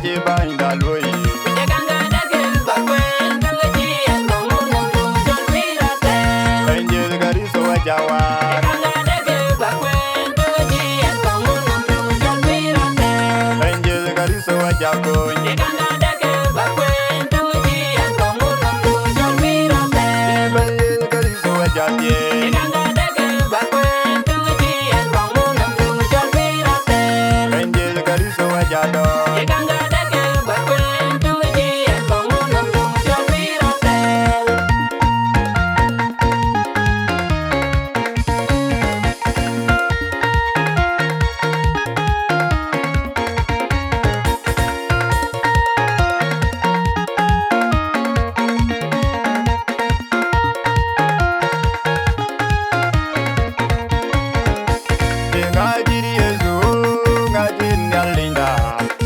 je bainda loi. Angel gariso wajawa. Angel gariso wajakoy. Angel gariso wajadye. Angel gariso wajado.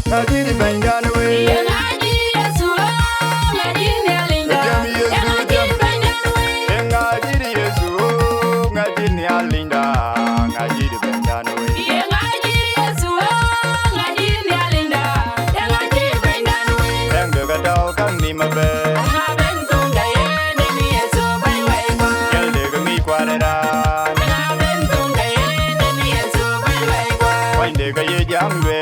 Ngajiri baindan we. Ngajiri Yesu, ngajiri alinda. Ngajiri baindan we. Ngajiri Yesu, ngajiri alinda. Ngajiri baindan we. Ngajiri Yesu, ngajiri alinda. Ngajiri baindan we. Engga tau kang ni mabe. Ngaben tunggaye ni Yesu bai wai kwa. Yelde kami kwarera. Ngaben tunggaye ni Yesu bai wai kwa. Wainde kaye jamwe.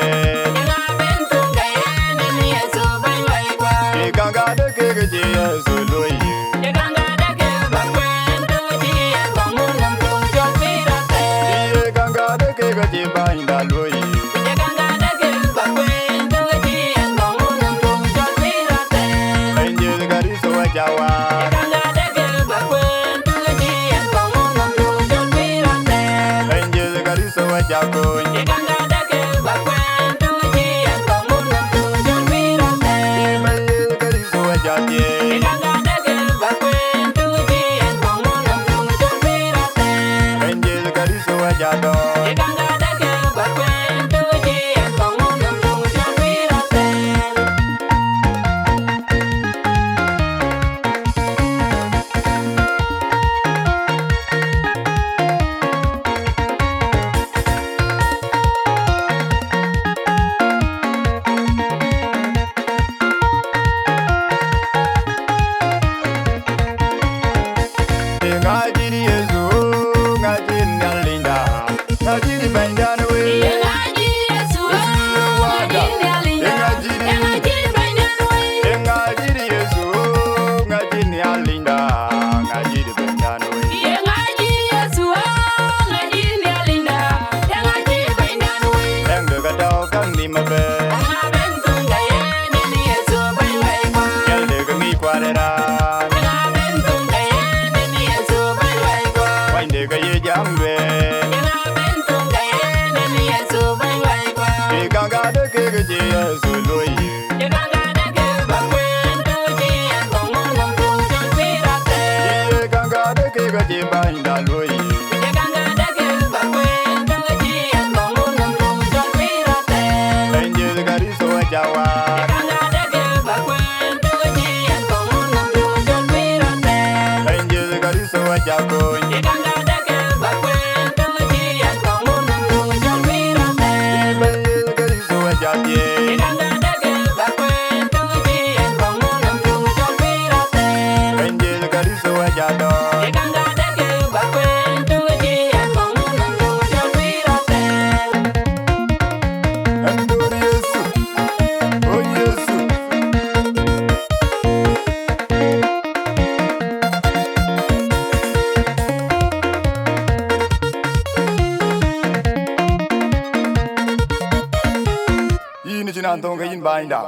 Ganga de ke je Yesu loye. Ganga de ke bakwen tu ji kongun tu jol pirate. Ganga de ke je bainda loye. Ganga de ke bakwen tu ji kongun tu jol pirate. Angel gariso wajawa. Ganga de ke bakwen tu ji kongun tu jol pirate. Angel gariso wajakoy. Ganga de ke bakwen tu ji kongun tu jol pirate. Angel gariso wajado. Ngajiri Yesu, ngajiri alinda. Ngajiri baindan we. Ngajiri Yesu, ngajiri alinda. Ngajiri baindan we. Ngajiri Yesu, ngajiri alinda. Ngajiri baindan we. Ngajiri Yesu, ngajiri alinda. Ngajiri baindan we. Engga tau kang ni mabe. Ngaben tunggaye ni Yesu bai wai kwa. Yelde kami kwarera. Wainde kaye jamwe. Ganga de ke je Yesu loye. Ganga de ke bakwen tu ji kongun tu jol pirate. Ganga de ke je bainda loye. Ganga de ke bakwen tu ji kongun tu jol pirate. Angel gariso wajawa. Ganga de ke bakwen tu ji kongun tu jol pirate. Angel gariso wajakoy. Angel gariso wajado. Andur Yesu, oh Yesu. Ini jinantong kayin bainda.